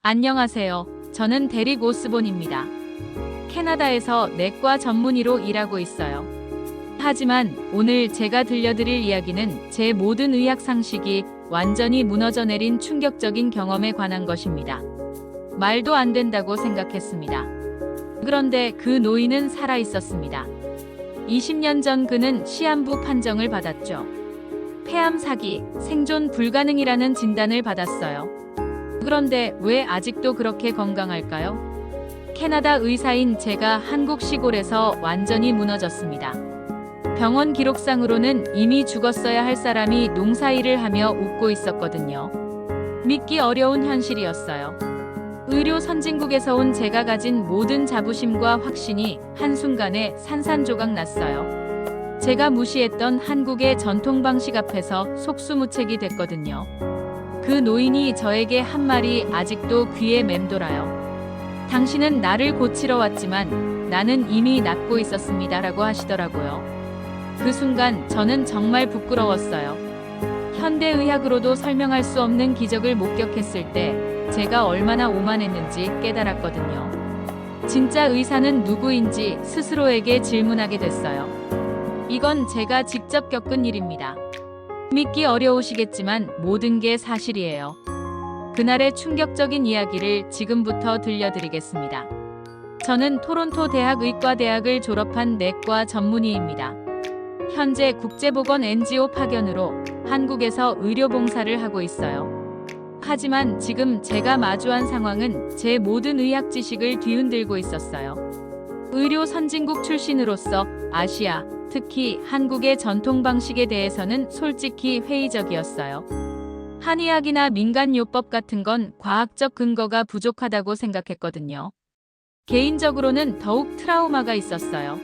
안녕하세요. 저는 데릭 오스본입니다. 캐나다에서 내과 전문의로 일하고 있어요. 하지만 오늘 제가 들려드릴 이야기는 제 모든 의학 상식이 완전히 무너져 내린 충격적인 경험에 관한 것입니다. 말도 안 된다고 생각했습니다. 그런데 그 노인은 살아 있었습니다. 20년 전 그는 시한부 판정을 받았죠. 폐암 사기, 생존 불가능이라는 진단을 받았어요. 그런데 왜 아직도 그렇게 건강할까요? 캐나다 의사인 제가 한국 시골에서 완전히 무너졌습니다. 병원 기록상으로는 이미 죽었어야 할 사람이 농사일을 하며 웃고 있었거든요. 믿기 어려운 현실이었어요. 의료 선진국에서 온 제가 가진 모든 자부심과 확신이 한순간에 산산조각 났어요. 제가 무시했던 한국의 전통 방식 앞에서 속수무책이 됐거든요. 그 노인이 저에게 한 말이 아직도 귀에 맴돌아요. 당신은 나를 고치러 왔지만 나는 이미 낫고 있었습니다라고 하시더라고요. 그 순간 저는 정말 부끄러웠어요. 현대의학으로도 설명할 수 없는 기적을 목격했을 때 제가 얼마나 오만했는지 깨달았거든요. 진짜 의사는 누구인지 스스로에게 질문하게 됐어요. 이건 제가 직접 겪은 일입니다. 믿기 어려우시겠지만 모든 게 사실이에요. 그날의 충격적인 이야기를 지금부터 들려드리겠습니다. 저는 토론토 대학 의과대학을 졸업한 내과 전문의입니다. 현재 국제보건 NGO 파견으로 한국에서 의료봉사를 하고 있어요. 하지만 지금 제가 마주한 상황은 제 모든 의학 지식을 뒤흔들고 있었어요. 의료 선진국 출신으로서 아시아, 특히 한국의 전통 방식에 대해서는 솔직히 회의적이었어요. 한의학이나 민간요법 같은 건 과학적 근거가 부족하다고 생각했거든요. 개인적으로는 더욱 트라우마가 있었어요.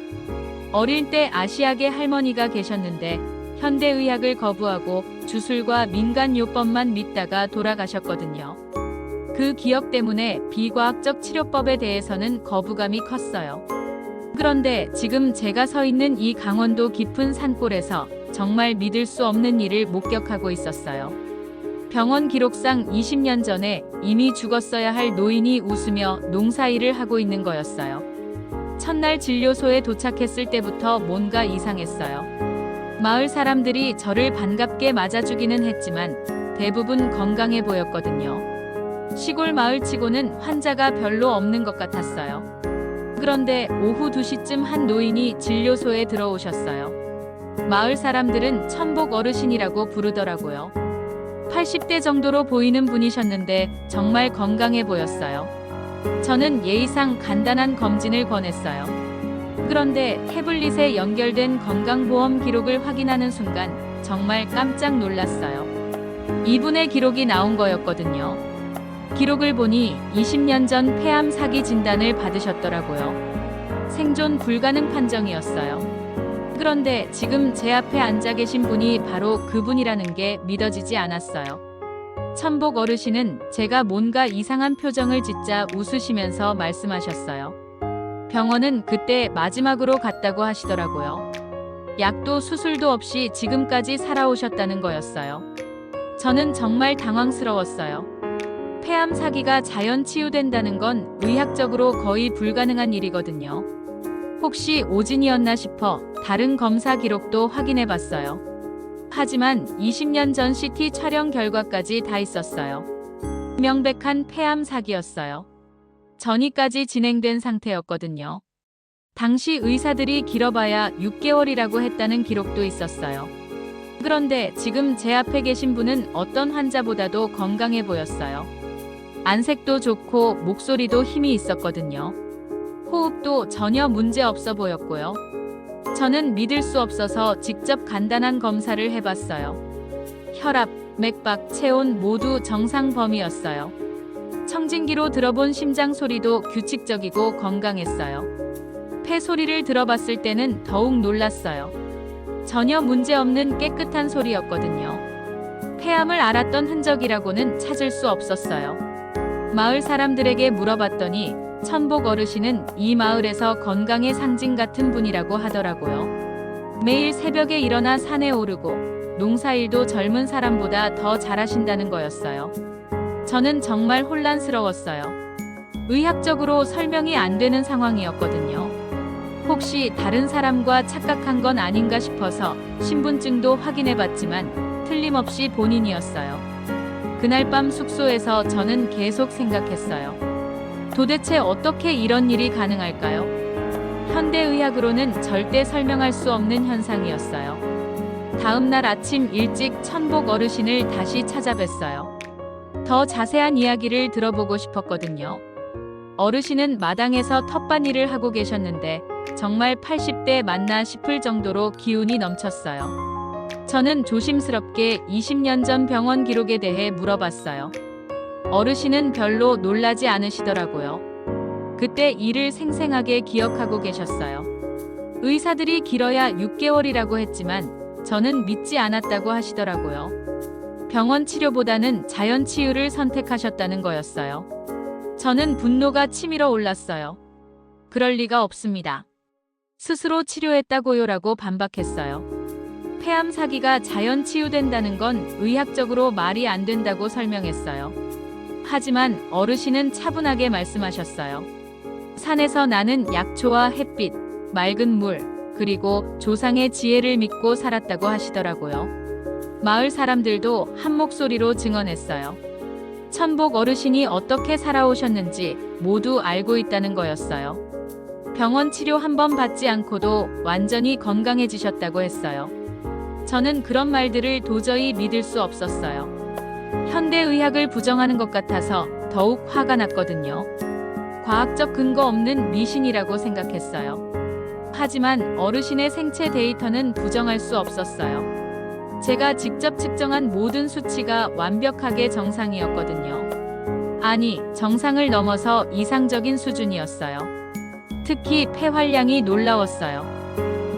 어릴 때 아시아계 할머니가 계셨는데 현대의학을 거부하고 주술과 민간요법만 믿다가 돌아가셨거든요. 그 기억 때문에 비과학적 치료법에 대해서는 거부감이 컸어요. 그런데 지금 제가 서 있는 이 강원도 깊은 산골에서 정말 믿을 수 없는 일을 목격하고 있었어요. 병원 기록상 20년 전에 이미 죽었어야 할 노인이 웃으며 농사일을 하고 있는 거였어요. 첫날 진료소에 도착했을 때부터 뭔가 이상했어요. 마을 사람들이 저를 반갑게 맞아주기는 했지만 대부분 건강해 보였거든요. 시골 마을치고는 환자가 별로 없는 것 같았어요. 그런데 오후 2시쯤 한 노인이 진료소에 들어오셨어요. 마을 사람들은 천복 어르신이라고 부르더라고요. 80대 정도로 보이는 분이셨는데 정말 건강해 보였어요. 저는 예의상 간단한 검진을 권했어요. 그런데 태블릿에 연결된 건강보험 기록을 확인하는 순간 정말 깜짝 놀랐어요. 이분의 기록이 나온 거였거든요. 기록을 보니 20년 전 폐암 사기 진단을 받으셨더라고요. 생존 불가능 판정이었어요. 그런데 지금 제 앞에 앉아 계신 분이 바로 그분이라는 게 믿어지지 않았어요. 천복 어르신은 제가 뭔가 이상한 표정을 짓자 웃으시면서 말씀하셨어요. 병원은 그때 마지막으로 갔다고 하시더라고요. 약도 수술도 없이 지금까지 살아오셨다는 거였어요. 저는 정말 당황스러웠어요. 폐암 사기가 자연 치유된다는 건 의학적으로 거의 불가능한 일이거든요. 혹시 오진이었나 싶어 다른 검사 기록도 확인해 봤어요. 하지만 20년 전 CT 촬영 결과까지 다 있었어요. 명백한 폐암 사기였어요. 전이까지 진행된 상태였거든요. 당시 의사들이 길어봐야 6개월이라고 했다는 기록도 있었어요. 그런데 지금 제 앞에 계신 분은 어떤 환자보다도 건강해 보였어요. 안색도 좋고 목소리도 힘이 있었거든요. 호흡도 전혀 문제 없어 보였고요. 저는 믿을 수 없어서 직접 간단한 검사를 해봤어요. 혈압, 맥박, 체온 모두 정상 범위였어요. 청진기로 들어본 심장 소리도 규칙적이고 건강했어요. 폐 소리를 들어봤을 때는 더욱 놀랐어요. 전혀 문제 없는 깨끗한 소리였거든요. 폐암을 앓았던 흔적이라고는 찾을 수 없었어요. 마을 사람들에게 물어봤더니 천복 어르신은 이 마을에서 건강의 상징 같은 분이라고 하더라고요. 매일 새벽에 일어나 산에 오르고 농사일도 젊은 사람보다 더 잘하신다는 거였어요. 저는 정말 혼란스러웠어요. 의학적으로 설명이 안 되는 상황이었거든요. 혹시 다른 사람과 착각한 건 아닌가 싶어서 신분증도 확인해봤지만 틀림없이 본인이었어요. 그날 밤 숙소에서 저는 계속 생각했어요. 도대체 어떻게 이런 일이 가능할까요? 현대의학으로는 절대 설명할 수 없는 현상이었어요. 다음 날 아침 일찍 천복 어르신을 다시 찾아뵀어요. 더 자세한 이야기를 들어보고 싶었거든요. 어르신은 마당에서 텃밭일을 하고 계셨는데 정말 80대 맞나 싶을 정도로 기운이 넘쳤어요. 저는 조심스럽게 20년 전 병원 기록에 대해 물어봤어요. 어르신은 별로 놀라지 않으시더라고요. 그때 일을 생생하게 기억하고 계셨어요. 의사들이 길어야 6개월이라고 했지만 저는 믿지 않았다고 하시더라고요. 병원 치료보다는 자연 치유를 선택하셨다는 거였어요. 저는 분노가 치밀어 올랐어요. 그럴 리가 없습니다. 스스로 치료했다고요라고 반박했어요. 폐암 사기가 자연 치유된다는 건 의학적으로 말이 안 된다고 설명했어요. 하지만 어르신은 차분하게 말씀하셨어요. 산에서 나는 약초와 햇빛, 맑은 물, 그리고 조상의 지혜를 믿고 살았다고 하시더라고요. 마을 사람들도 한 목소리로 증언했어요. 천복 어르신이 어떻게 살아오셨는지 모두 알고 있다는 거였어요. 병원 치료 한 번 받지 않고도 완전히 건강해지셨다고 했어요. 저는 그런 말들을 도저히 믿을 수 없었어요. 현대의학을 부정하는 것 같아서 더욱 화가 났거든요. 과학적 근거 없는 미신이라고 생각했어요. 하지만 어르신의 생체 데이터는 부정할 수 없었어요. 제가 직접 측정한 모든 수치가 완벽하게 정상이었거든요. 아니, 정상을 넘어서 이상적인 수준이었어요. 특히 폐활량이 놀라웠어요.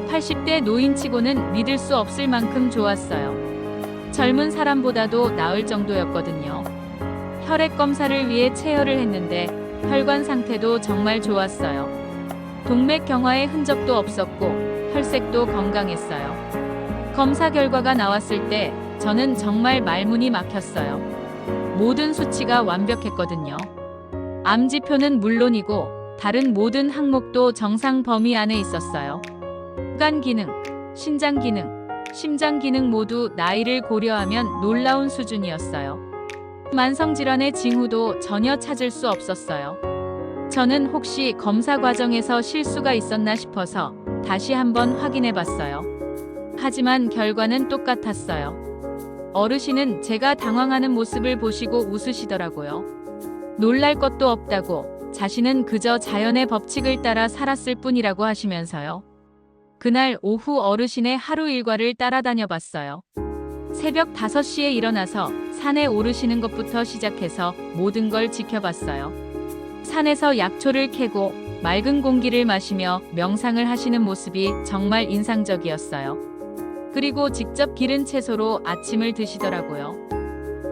80대 노인치고는 믿을 수 없을 만큼 좋았어요. 젊은 사람보다도 나을 정도였거든요. 혈액 검사를 위해 체열을 했는데 혈관 상태도 정말 좋았어요. 동맥 경화의 흔적도 없었고 혈색도 건강했어요. 검사 결과가 나왔을 때 저는 정말 말문이 막혔어요. 모든 수치가 완벽했거든요. 암 지표는 물론이고 다른 모든 항목도 정상 범위 안에 있었어요. 간 기능, 신장 기능, 심장 기능 모두 나이를 고려하면 놀라운 수준이었어요. 만성질환의 징후도 전혀 찾을 수 없었어요. 저는 혹시 검사 과정에서 실수가 있었나 싶어서 다시 한번 확인해 봤어요. 하지만 결과는 똑같았어요. 어르신은 제가 당황하는 모습을 보시고 웃으시더라고요. 놀랄 것도 없다고, 자신은 그저 자연의 법칙을 따라 살았을 뿐이라고 하시면서요. 그날 오후 어르신의 하루 일과를 따라다녀 봤어요. 새벽 5시에 일어나서 산에 오르시는 것부터 시작해서 모든 걸 지켜봤어요. 산에서 약초를 캐고 맑은 공기를 마시며 명상을 하시는 모습이 정말 인상적이었어요. 그리고 직접 기른 채소로 아침을 드시더라고요.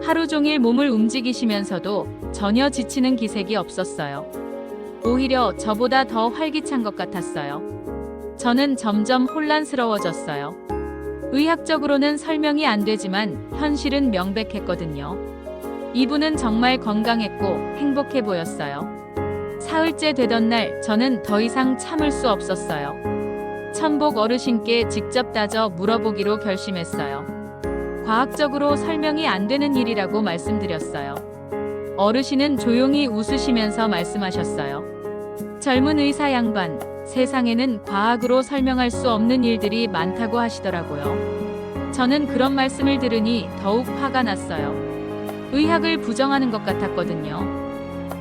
하루 종일 몸을 움직이시면서도 전혀 지치는 기색이 없었어요. 오히려 저보다 더 활기찬 것 같았어요. 저는 점점 혼란스러워졌어요. 의학적으로는 설명이 안 되지만 현실은 명백했거든요. 이분은 정말 건강했고 행복해 보였어요. 사흘째 되던 날 저는 더 이상 참을 수 없었어요. 천복 어르신께 직접 따져 물어보기로 결심했어요. 과학적으로 설명이 안 되는 일이라고 말씀드렸어요. 어르신은 조용히 웃으시면서 말씀하셨어요. 젊은 의사 양반, 세상에는 과학으로 설명할 수 없는 일들이 많다고 하시더라고요. 저는 그런 말씀을 들으니 더욱 화가 났어요. 의학을 부정하는 것 같았거든요.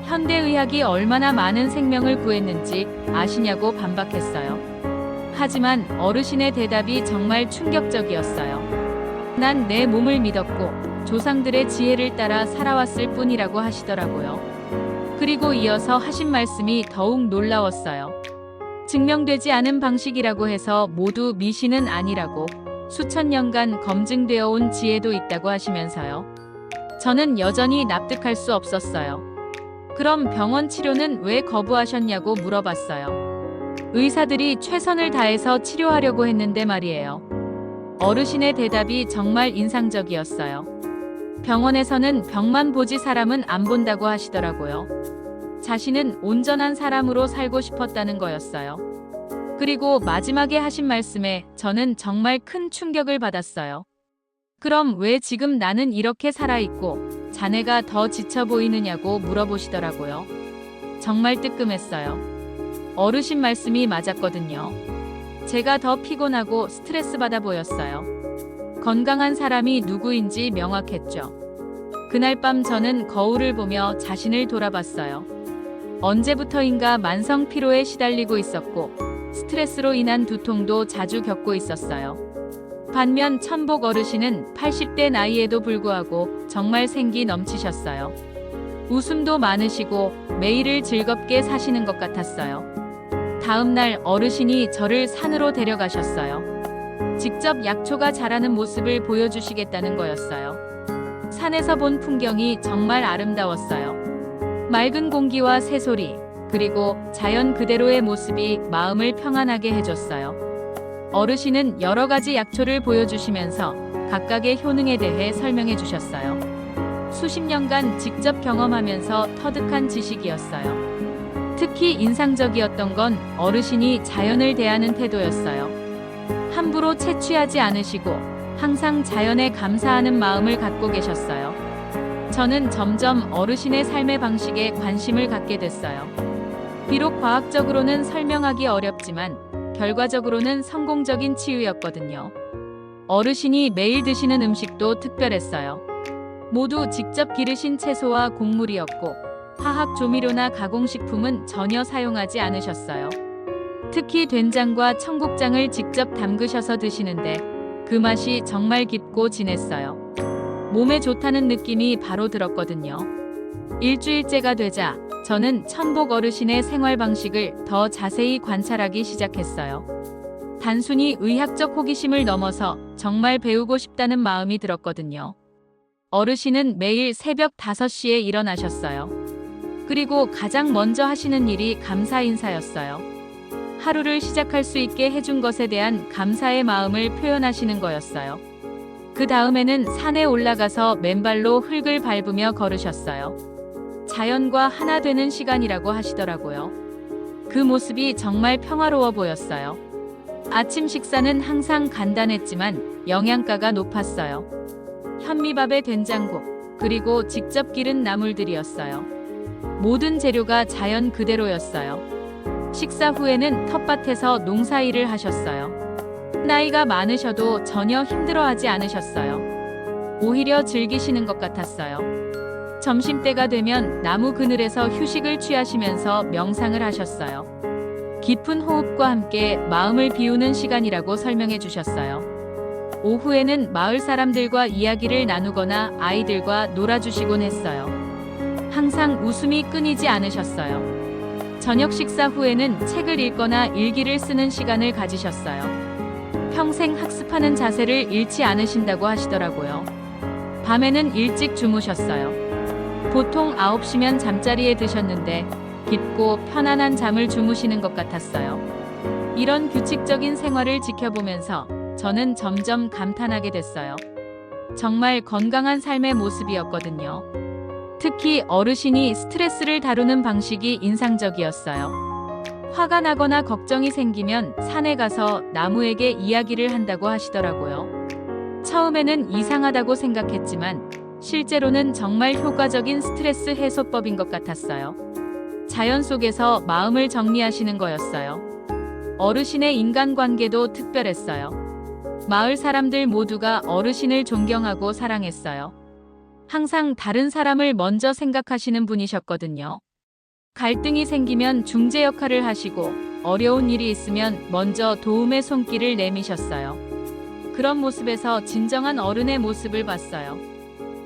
현대의학이 얼마나 많은 생명을 구했는지 아시냐고 반박했어요. 하지만 어르신의 대답이 정말 충격적이었어요. 난 내 몸을 믿었고 조상들의 지혜를 따라 살아왔을 뿐이라고 하시더라고요. 그리고 이어서 하신 말씀이 더욱 놀라웠어요. 증명되지 않은 방식이라고 해서 모두 미신은 아니라고, 수천 년간 검증되어 온 지혜도 있다고 하시면서요. 저는 여전히 납득할 수 없었어요. 그럼 병원 치료는 왜 거부하셨냐고 물어봤어요. 의사들이 최선을 다해서 치료하려고 했는데 말이에요. 어르신의 대답이 정말 인상적이었어요. 병원에서는 병만 보지 사람은 안 본다고 하시더라고요. 자신은 온전한 사람으로 살고 싶었다는 거였어요. 그리고 마지막에 하신 말씀에 저는 정말 큰 충격을 받았어요. 그럼 왜 지금 나는 이렇게 살아있고 자네가 더 지쳐 보이느냐고 물어보시더라고요. 정말 뜨끔했어요. 어르신 말씀이 맞았거든요. 제가 더 피곤하고 스트레스 받아 보였어요. 건강한 사람이 누구인지 명확했죠. 그날 밤 저는 거울을 보며 자신을 돌아봤어요. 언제부터인가 만성 피로에 시달리고 있었고 스트레스로 인한 두통도 자주 겪고 있었어요. 반면 천복 어르신은 80대 나이에도 불구하고 정말 생기 넘치셨어요. 웃음도 많으시고 매일을 즐겁게 사시는 것 같았어요. 다음 날 어르신이 저를 산으로 데려가셨어요. 직접 약초가 자라는 모습을 보여주시겠다는 거였어요. 산에서 본 풍경이 정말 아름다웠어요. 맑은 공기와 새소리, 그리고 자연 그대로의 모습이 마음을 평안하게 해줬어요. 어르신은 여러 가지 약초를 보여주시면서 각각의 효능에 대해 설명해 주셨어요. 수십 년간 직접 경험하면서 터득한 지식이었어요. 특히 인상적이었던 건 어르신이 자연을 대하는 태도였어요. 함부로 채취하지 않으시고 항상 자연에 감사하는 마음을 갖고 계셨어요. 저는 점점 어르신의 삶의 방식에 관심을 갖게 됐어요. 비록 과학적으로는 설명하기 어렵지만 결과적으로는 성공적인 치유였거든요. 어르신이 매일 드시는 음식도 특별했어요. 모두 직접 기르신 채소와 곡물이었고 화학 조미료나 가공식품은 전혀 사용하지 않으셨어요. 특히 된장과 청국장을 직접 담그셔서 드시는데 그 맛이 정말 깊고 진했어요. 몸에 좋다는 느낌이 바로 들었거든요. 일주일째가 되자 저는 천복 어르신의 생활 방식을 더 자세히 관찰하기 시작했어요. 단순히 의학적 호기심을 넘어서 정말 배우고 싶다는 마음이 들었거든요. 어르신은 매일 새벽 5시에 일어나셨어요. 그리고 가장 먼저 하시는 일이 감사 인사였어요. 하루를 시작할 수 있게 해준 것에 대한 감사의 마음을 표현하시는 거였어요. 그 다음에는 산에 올라가서 맨발로 흙을 밟으며 걸으셨어요. 자연과 하나 되는 시간이라고 하시더라고요. 그 모습이 정말 평화로워 보였어요. 아침 식사는 항상 간단했지만 영양가가 높았어요. 현미밥에 된장국, 그리고 직접 기른 나물들이었어요. 모든 재료가 자연 그대로였어요. 식사 후에는 텃밭에서 농사일을 하셨어요. 나이가 많으셔도 전혀 힘들어하지 않으셨어요. 오히려 즐기시는 것 같았어요. 점심때가 되면 나무 그늘에서 휴식을 취하시면서 명상을 하셨어요. 깊은 호흡과 함께 마음을 비우는 시간이라고 설명해 주셨어요. 오후에는 마을 사람들과 이야기를 나누거나 아이들과 놀아주시곤 했어요. 항상 웃음이 끊이지 않으셨어요. 저녁 식사 후에는 책을 읽거나 일기를 쓰는 시간을 가지셨어요. 평생 학습하는 자세를 잃지 않으신다고 하시더라고요. 밤에는 일찍 주무셨어요. 보통 9시면 잠자리에 드셨는데 깊고 편안한 잠을 주무시는 것 같았어요. 이런 규칙적인 생활을 지켜보면서 저는 점점 감탄하게 됐어요. 정말 건강한 삶의 모습이었거든요. 특히 어르신이 스트레스를 다루는 방식이 인상적이었어요. 화가 나거나 걱정이 생기면 산에 가서 나무에게 이야기를 한다고 하시더라고요. 처음에는 이상하다고 생각했지만 실제로는 정말 효과적인 스트레스 해소법인 것 같았어요. 자연 속에서 마음을 정리하시는 거였어요. 어르신의 인간관계도 특별했어요. 마을 사람들 모두가 어르신을 존경하고 사랑했어요. 항상 다른 사람을 먼저 생각하시는 분이셨거든요. 갈등이 생기면 중재 역할을 하시고 어려운 일이 있으면 먼저 도움의 손길을 내미셨어요. 그런 모습에서 진정한 어른의 모습을 봤어요.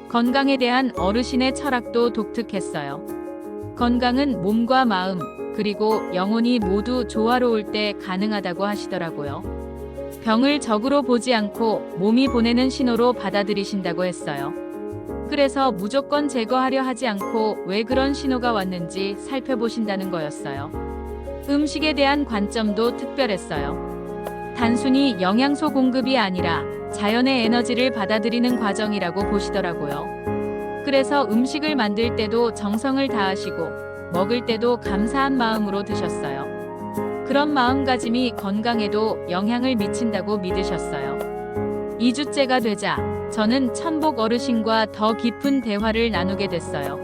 건강에 대한 어르신의 철학도 독특했어요. 건강은 몸과 마음, 그리고 영혼이 모두 조화로울 때 가능하다고 하시더라고요. 병을 적으로 보지 않고 몸이 보내는 신호로 받아들이신다고 했어요. 그래서 무조건 제거하려 하지 않고 왜 그런 신호가 왔는지 살펴보신다는 거였어요. 음식에 대한 관점도 특별했어요. 단순히 영양소 공급이 아니라 자연의 에너지를 받아들이는 과정이라고 보시더라고요. 그래서 음식을 만들 때도 정성을 다하시고 먹을 때도 감사한 마음으로 드셨어요. 그런 마음가짐이 건강에도 영향을 미친다고 믿으셨어요. 2주째가 되자 저는 천복 어르신과 더 깊은 대화를 나누게 됐어요.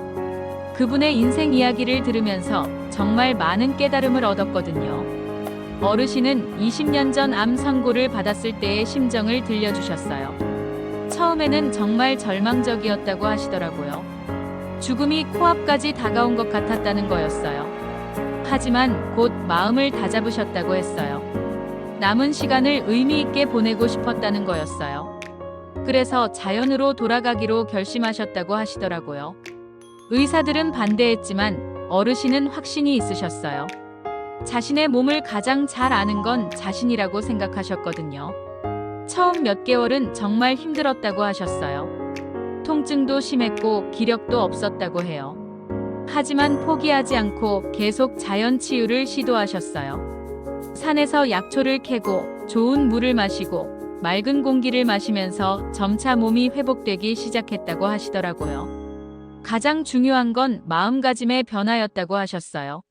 그분의 인생 이야기를 들으면서 정말 많은 깨달음을 얻었거든요. 어르신은 20년 전 암 선고를 받았을 때의 심정을 들려주셨어요. 처음에는 정말 절망적이었다고 하시더라고요. 죽음이 코앞까지 다가온 것 같았다는 거였어요. 하지만 곧 마음을 다잡으셨다고 했어요. 남은 시간을 의미 있게 보내고 싶었다는 거였어요. 그래서 자연으로 돌아가기로 결심하셨다고 하시더라고요. 의사들은 반대했지만 어르신은 확신이 있으셨어요. 자신의 몸을 가장 잘 아는 건 자신이라고 생각하셨거든요. 처음 몇 개월은 정말 힘들었다고 하셨어요. 통증도 심했고 기력도 없었다고 해요. 하지만 포기하지 않고 계속 자연 치유를 시도하셨어요. 산에서 약초를 캐고 좋은 물을 마시고 맑은 공기를 마시면서 점차 몸이 회복되기 시작했다고 하시더라고요. 가장 중요한 건 마음가짐의 변화였다고 하셨어요.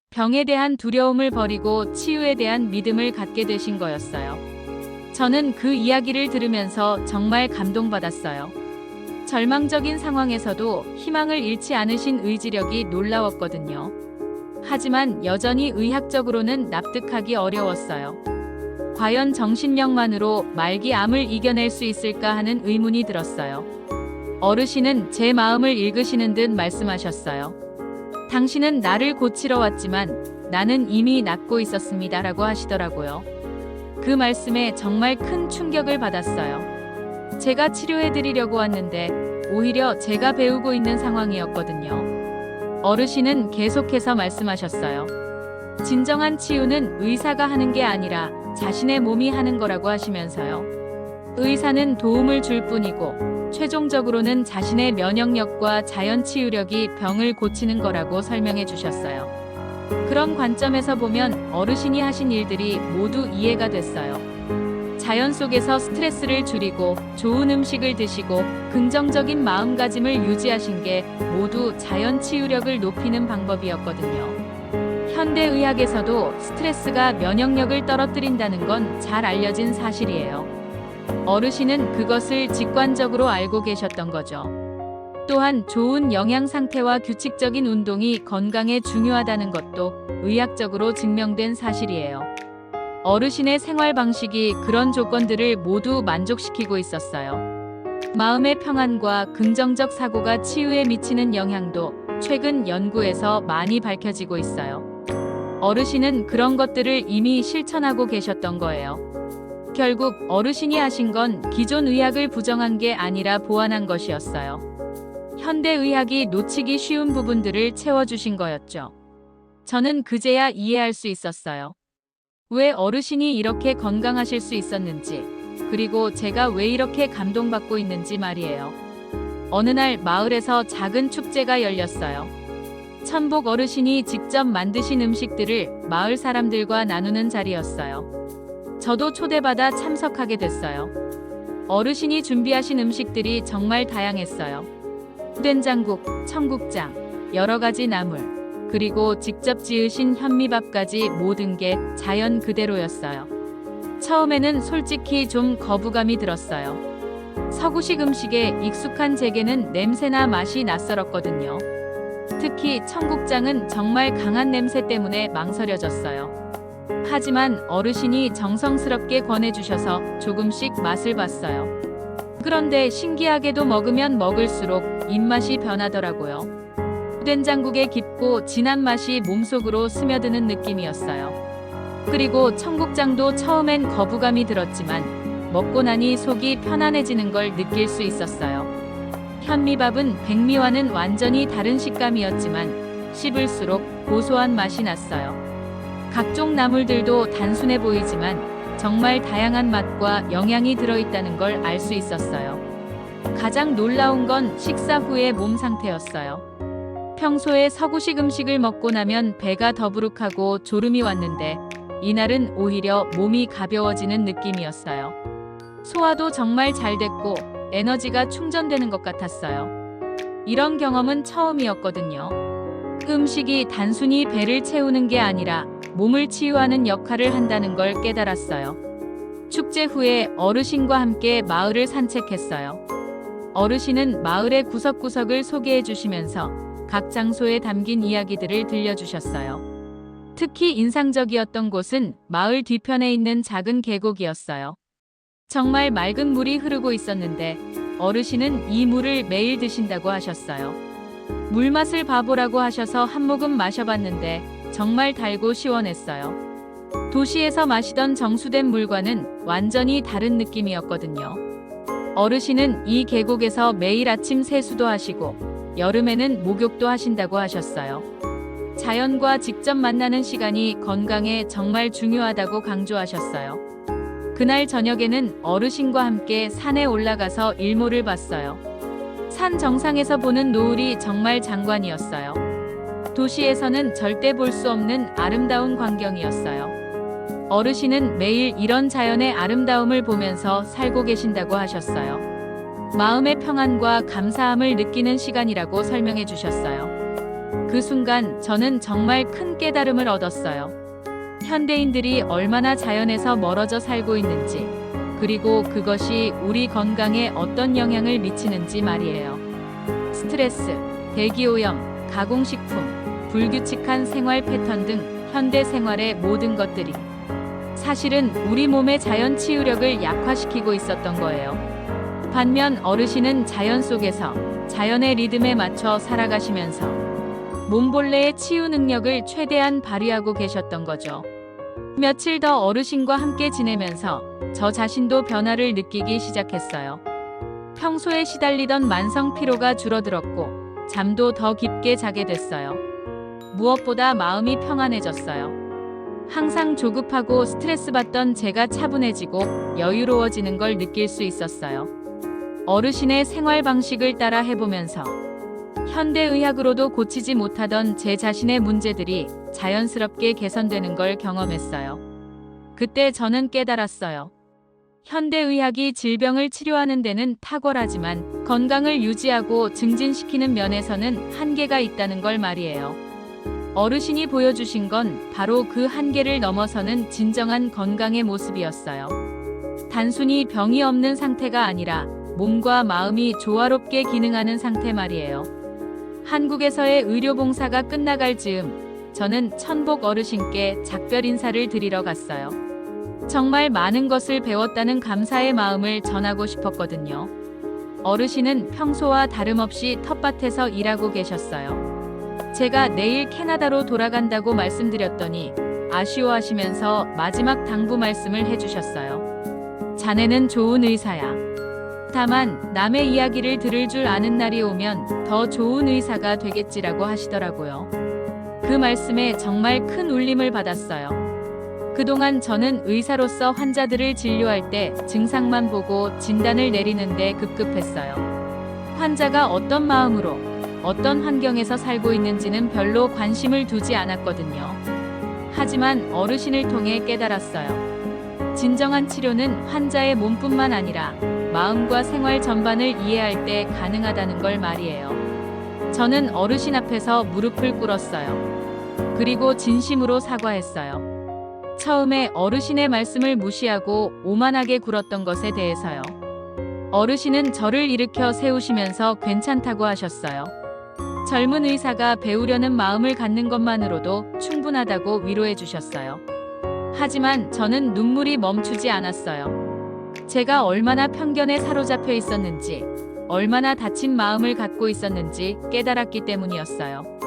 병에 대한 두려움을 버리고 치유에 대한 믿음을 갖게 되신 거였어요. 저는 그 이야기를 들으면서 정말 감동받았어요. 절망적인 상황에서도 희망을 잃지 않으신 의지력이 놀라웠거든요. 하지만 여전히 의학적으로는 납득하기 어려웠어요. 과연 정신력만으로 말기 암을 이겨낼 수 있을까 하는 의문이 들었어요. 어르신은 제 마음을 읽으시는 듯 말씀하셨어요. 당신은 나를 고치러 왔지만 나는 이미 낫고 있었습니다. 라고 하시더라고요. 그 말씀에 정말 큰 충격을 받았어요. 제가 치료해드리려고 왔는데 오히려 제가 배우고 있는 상황이었거든요. 어르신은 계속해서 말씀하셨어요. 진정한 치유는 의사가 하는 게 아니라 자신의 몸이 하는 거라고 하시면서요. 의사는 도움을 줄 뿐이고 최종적으로는 자신의 면역력과 자연 치유력이 병을 고치는 거라고 설명해 주셨어요. 그런 관점에서 보면 어르신이 하신 일들이 모두 이해가 됐어요. 자연 속에서 스트레스를 줄이고 좋은 음식을 드시고 긍정적인 마음가짐을 유지하신 게 모두 자연 치유력을 높이는 방법이었거든요. 현대의학에서도 스트레스가 면역력을 떨어뜨린다는 건 잘 알려진 사실이에요. 어르신은 그것을 직관적으로 알고 계셨던 거죠. 또한 좋은 영양 상태와 규칙적인 운동이 건강에 중요하다는 것도 의학적으로 증명된 사실이에요. 어르신의 생활 방식이 그런 조건들을 모두 만족시키고 있었어요. 마음의 평안과 긍정적 사고가 치유에 미치는 영향도 최근 연구에서 많이 밝혀지고 있어요. 어르신은 그런 것들을 이미 실천하고 계셨던 거예요. 결국 어르신이 하신 건 기존 의학을 부정한 게 아니라 보완한 것이었어요. 현대의학이 놓치기 쉬운 부분들을 채워주신 거였죠. 저는 그제야 이해할 수 있었어요. 왜 어르신이 이렇게 건강하실 수 있었는지, 그리고 제가 왜 이렇게 감동받고 있는지 말이에요. 어느 날 마을에서 작은 축제가 열렸어요. 천복 어르신이 직접 만드신 음식들을 마을 사람들과 나누는 자리였어요. 저도 초대받아 참석하게 됐어요. 어르신이 준비하신 음식들이 정말 다양했어요. 된장국, 청국장, 여러 가지 나물, 그리고 직접 지으신 현미밥까지 모든 게 자연 그대로였어요. 처음에는 솔직히 좀 거부감이 들었어요. 서구식 음식에 익숙한 제게는 냄새나 맛이 낯설었거든요. 특히 청국장은 정말 강한 냄새 때문에 망설여졌어요. 하지만 어르신이 정성스럽게 권해주셔서 조금씩 맛을 봤어요. 그런데 신기하게도 먹으면 먹을수록 입맛이 변하더라고요. 된장국의 깊고 진한 맛이 몸속으로 스며드는 느낌이었어요. 그리고 청국장도 처음엔 거부감이 들었지만 먹고 나니 속이 편안해지는 걸 느낄 수 있었어요. 현미밥은 백미와는 완전히 다른 식감이었지만 씹을수록 고소한 맛이 났어요. 각종 나물들도 단순해 보이지만 정말 다양한 맛과 영양이 들어있다는 걸 알 수 있었어요. 가장 놀라운 건 식사 후의 몸 상태였어요. 평소에 서구식 음식을 먹고 나면 배가 더부룩하고 졸음이 왔는데 이날은 오히려 몸이 가벼워지는 느낌이었어요. 소화도 정말 잘 됐고 에너지가 충전되는 것 같았어요. 이런 경험은 처음이었거든요. 음식이 단순히 배를 채우는 게 아니라 몸을 치유하는 역할을 한다는 걸 깨달았어요. 축제 후에 어르신과 함께 마을을 산책했어요. 어르신은 마을의 구석구석을 소개해 주시면서 각 장소에 담긴 이야기들을 들려주셨어요. 특히 인상적이었던 곳은 마을 뒤편에 있는 작은 계곡이었어요. 정말 맑은 물이 흐르고 있었는데 어르신은 이 물을 매일 드신다고 하셨어요. 물맛을 봐보라고 하셔서 한 모금 마셔봤는데 정말 달고 시원했어요. 도시에서 마시던 정수된 물과는 완전히 다른 느낌이었거든요. 어르신은 이 계곡에서 매일 아침 세수도 하시고 여름에는 목욕도 하신다고 하셨어요. 자연과 직접 만나는 시간이 건강에 정말 중요하다고 강조하셨어요. 그날 저녁에는 어르신과 함께 산에 올라가서 일몰을 봤어요. 산 정상에서 보는 노을이 정말 장관이었어요. 도시에서는 절대 볼 수 없는 아름다운 광경이었어요. 어르신은 매일 이런 자연의 아름다움을 보면서 살고 계신다고 하셨어요. 마음의 평안과 감사함을 느끼는 시간이라고 설명해 주셨어요. 그 순간 저는 정말 큰 깨달음을 얻었어요. 현대인들이 얼마나 자연에서 멀어져 살고 있는지, 그리고 그것이 우리 건강에 어떤 영향을 미치는지 말이에요. 스트레스, 대기오염, 가공식품, 불규칙한 생활 패턴 등 현대 생활의 모든 것들이 사실은 우리 몸의 자연 치유력을 약화시키고 있었던 거예요. 반면 어르신은 자연 속에서 자연의 리듬에 맞춰 살아가시면서 몸본래의 치유 능력을 최대한 발휘하고 계셨던 거죠. 며칠 더 어르신과 함께 지내면서 저 자신도 변화를 느끼기 시작했어요. 평소에 시달리던 만성 피로가 줄어들었고 잠도 더 깊게 자게 됐어요. 무엇보다 마음이 평안해졌어요. 항상 조급하고 스트레스 받던 제가 차분해지고 여유로워지는 걸 느낄 수 있었어요. 어르신의 생활 방식을 따라 해보면서 현대의학으로도 고치지 못하던 제 자신의 문제들이 자연스럽게 개선되는 걸 경험했어요. 그때 저는 깨달았어요. 현대의학이 질병을 치료하는 데는 탁월하지만 건강을 유지하고 증진시키는 면에서는 한계가 있다는 걸 말이에요. 어르신이 보여주신 건 바로 그 한계를 넘어서는 진정한 건강의 모습이었어요. 단순히 병이 없는 상태가 아니라 몸과 마음이 조화롭게 기능하는 상태 말이에요. 한국에서의 의료봉사가 끝나갈 즈음 저는 천복 어르신께 작별 인사를 드리러 갔어요. 정말 많은 것을 배웠다는 감사의 마음을 전하고 싶었거든요. 어르신은 평소와 다름없이 텃밭에서 일하고 계셨어요. 제가 내일 캐나다로 돌아간다고 말씀드렸더니 아쉬워하시면서 마지막 당부 말씀을 해주셨어요. 자네는 좋은 의사야. 다만 남의 이야기를 들을 줄 아는 날이 오면 더 좋은 의사가 되겠지라고 하시더라고요. 그 말씀에 정말 큰 울림을 받았어요. 그동안 저는 의사로서 환자들을 진료할 때 증상만 보고 진단을 내리는데 급급했어요. 환자가 어떤 마음으로, 어떤 환경에서 살고 있는지는 별로 관심을 두지 않았거든요. 하지만 어르신을 통해 깨달았어요. 진정한 치료는 환자의 몸뿐만 아니라 마음과 생활 전반을 이해할 때 가능하다는 걸 말이에요. 저는 어르신 앞에서 무릎을 꿇었어요. 그리고 진심으로 사과했어요. 처음에 어르신의 말씀을 무시하고 오만하게 굴었던 것에 대해서요. 어르신은 저를 일으켜 세우시면서 괜찮다고 하셨어요. 젊은 의사가 배우려는 마음을 갖는 것만으로도 충분하다고 위로해 주셨어요. 하지만 저는 눈물이 멈추지 않았어요. 제가 얼마나 편견에 사로잡혀 있었는지, 얼마나 다친 마음을 갖고 있었는지 깨달았기 때문이었어요.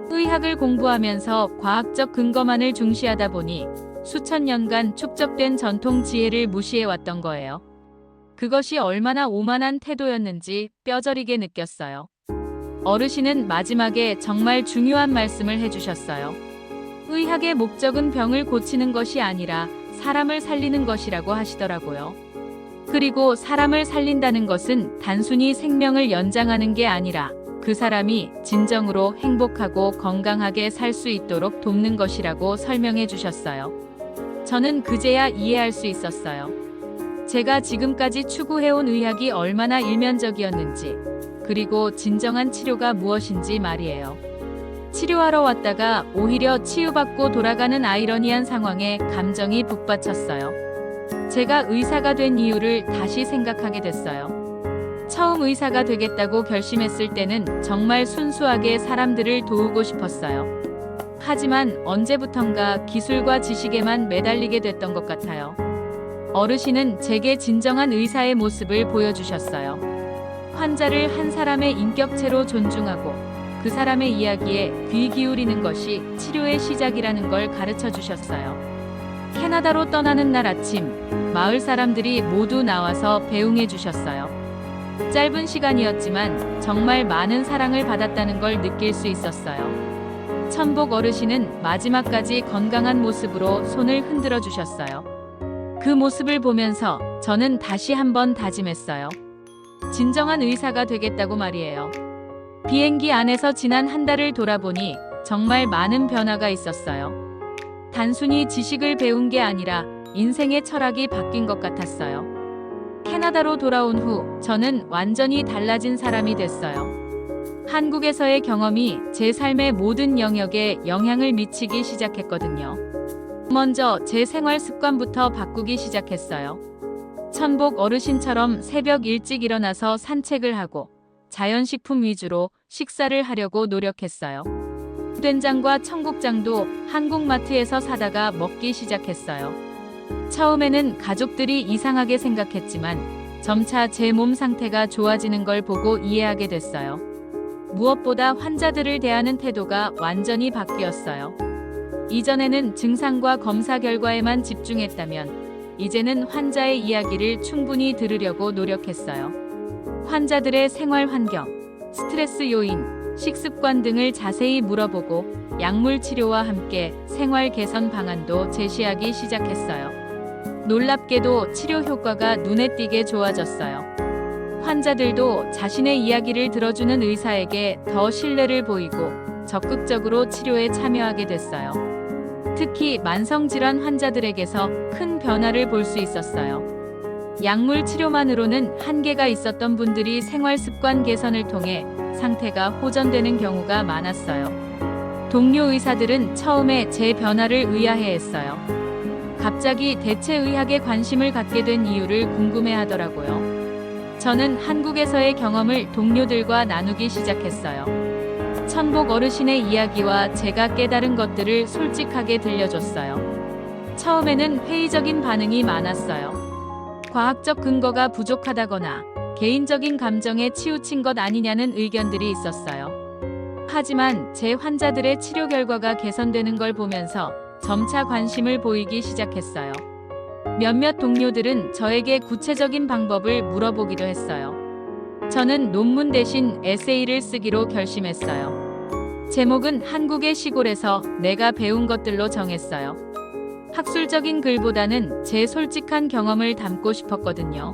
의학을 공부하면서 과학적 근거만을 중시하다 보니 수천 년간 축적된 전통 지혜를 무시해왔던 거예요. 그것이 얼마나 오만한 태도였는지 뼈저리게 느꼈어요. 어르신은 마지막에 정말 중요한 말씀을 해주셨어요. 의학의 목적은 병을 고치는 것이 아니라 사람을 살리는 것이라고 하시더라고요. 그리고 사람을 살린다는 것은 단순히 생명을 연장하는 게 아니라 그 사람이 진정으로 행복하고 건강하게 살 수 있도록 돕는 것이라고 설명해 주셨어요. 저는 그제야 이해할 수 있었어요. 제가 지금까지 추구해온 의학이 얼마나 일면적이었는지, 그리고 진정한 치료가 무엇인지 말이에요. 치료하러 왔다가 오히려 치유받고 돌아가는 아이러니한 상황에 감정이 북받쳤어요. 제가 의사가 된 이유를 다시 생각하게 됐어요. 처음 의사가 되겠다고 결심했을 때는 정말 순수하게 사람들을 도우고 싶었어요. 하지만 언제부턴가 기술과 지식에만 매달리게 됐던 것 같아요. 어르신은 제게 진정한 의사의 모습을 보여주셨어요. 환자를 한 사람의 인격체로 존중하고 그 사람의 이야기에 귀 기울이는 것이 치료의 시작이라는 걸 가르쳐 주셨어요. 캐나다로 떠나는 날 아침, 마을 사람들이 모두 나와서 배웅해 주셨어요. 짧은 시간이었지만 정말 많은 사랑을 받았다는 걸 느낄 수 있었어요. 천복 어르신은 마지막까지 건강한 모습으로 손을 흔들어 주셨어요. 그 모습을 보면서 저는 다시 한번 다짐했어요. 진정한 의사가 되겠다고 말이에요. 비행기 안에서 지난 한 달을 돌아보니 정말 많은 변화가 있었어요. 단순히 지식을 배운 게 아니라 인생의 철학이 바뀐 것 같았어요. 캐나다로 돌아온 후 저는 완전히 달라진 사람이 됐어요. 한국에서의 경험이 제 삶의 모든 영역에 영향을 미치기 시작했거든요. 먼저 제 생활 습관부터 바꾸기 시작했어요. 천복 어르신처럼 새벽 일찍 일어나서 산책을 하고 자연식품 위주로 식사를 하려고 노력했어요. 된장과 청국장도 한국마트에서 사다가 먹기 시작했어요. 처음에는 가족들이 이상하게 생각했지만 점차 제 몸 상태가 좋아지는 걸 보고 이해하게 됐어요. 무엇보다 환자들을 대하는 태도가 완전히 바뀌었어요. 이전에는 증상과 검사 결과에만 집중했다면 이제는 환자의 이야기를 충분히 들으려고 노력했어요. 환자들의 생활 환경, 스트레스 요인, 식습관 등을 자세히 물어보고 약물 치료와 함께 생활 개선 방안도 제시하기 시작했어요. 놀랍게도 치료 효과가 눈에 띄게 좋아졌어요. 환자들도 자신의 이야기를 들어주는 의사에게 더 신뢰를 보이고 적극적으로 치료에 참여하게 됐어요. 특히 만성질환 환자들에게서 큰 변화를 볼 수 있었어요. 약물 치료만으로는 한계가 있었던 분들이 생활 습관 개선을 통해 상태가 호전되는 경우가 많았어요. 동료 의사들은 처음에 제 변화를 의아해했어요. 갑자기 대체 의학에 관심을 갖게 된 이유를 궁금해하더라고요. 저는 한국에서의 경험을 동료들과 나누기 시작했어요. 천복 어르신의 이야기와 제가 깨달은 것들을 솔직하게 들려줬어요. 처음에는 회의적인 반응이 많았어요. 과학적 근거가 부족하다거나 개인적인 감정에 치우친 것 아니냐는 의견들이 있었어요. 하지만 제 환자들의 치료 결과가 개선되는 걸 보면서 점차 관심을 보이기 시작했어요. 몇몇 동료들은 저에게 구체적인 방법을 물어보기도 했어요. 저는 논문 대신 에세이를 쓰기로 결심했어요. 제목은 한국의 시골에서 내가 배운 것들로 정했어요. 학술적인 글보다는 제 솔직한 경험을 담고 싶었거든요.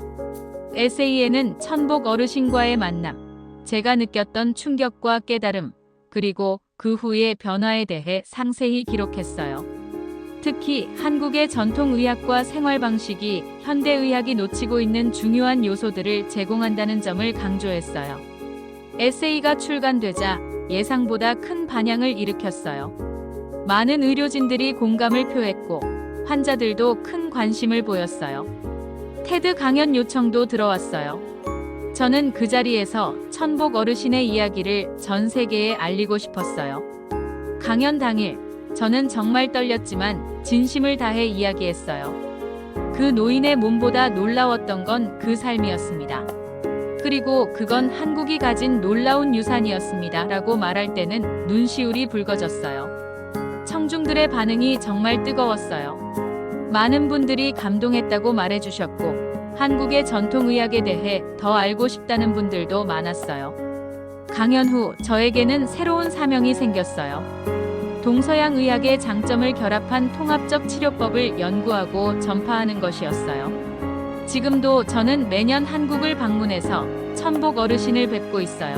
에세이에는 천복 어르신과의 만남, 제가 느꼈던 충격과 깨달음, 그리고 그 후의 변화에 대해 상세히 기록했어요. 특히 한국의 전통의학과 생활방식이 현대의학이 놓치고 있는 중요한 요소들을 제공한다는 점을 강조했어요. 에세이가 출간되자 예상보다 큰 반향을 일으켰어요. 많은 의료진들이 공감을 표했고 환자들도 큰 관심을 보였어요. 테드 강연 요청도 들어왔어요. 저는 그 자리에서 천복 어르신의 이야기를 전 세계에 알리고 싶었어요. 강연 당일, 저는 정말 떨렸지만 진심을 다해 이야기했어요. 그 노인의 몸보다 놀라웠던 건 그 삶이었습니다. 그리고 그건 한국이 가진 놀라운 유산이었습니다. 라고 말할 때는 눈시울이 붉어졌어요. 청중들의 반응이 정말 뜨거웠어요. 많은 분들이 감동했다고 말해주셨고 한국의 전통의학에 대해 더 알고 싶다는 분들도 많았어요. 강연 후 저에게는 새로운 사명이 생겼어요. 동서양 의학의 장점을 결합한 통합적 치료법을 연구하고 전파하는 것이었어요. 지금도 저는 매년 한국을 방문해서 천복 어르신을 뵙고 있어요.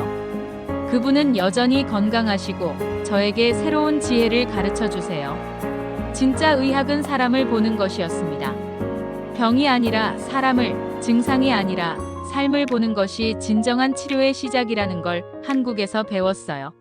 그분은 여전히 건강하시고 저에게 새로운 지혜를 가르쳐 주세요. 진짜 의학은 사람을 보는 것이었습니다. 병이 아니라 사람을, 증상이 아니라 삶을 보는 것이 진정한 치료의 시작이라는 걸 한국에서 배웠어요.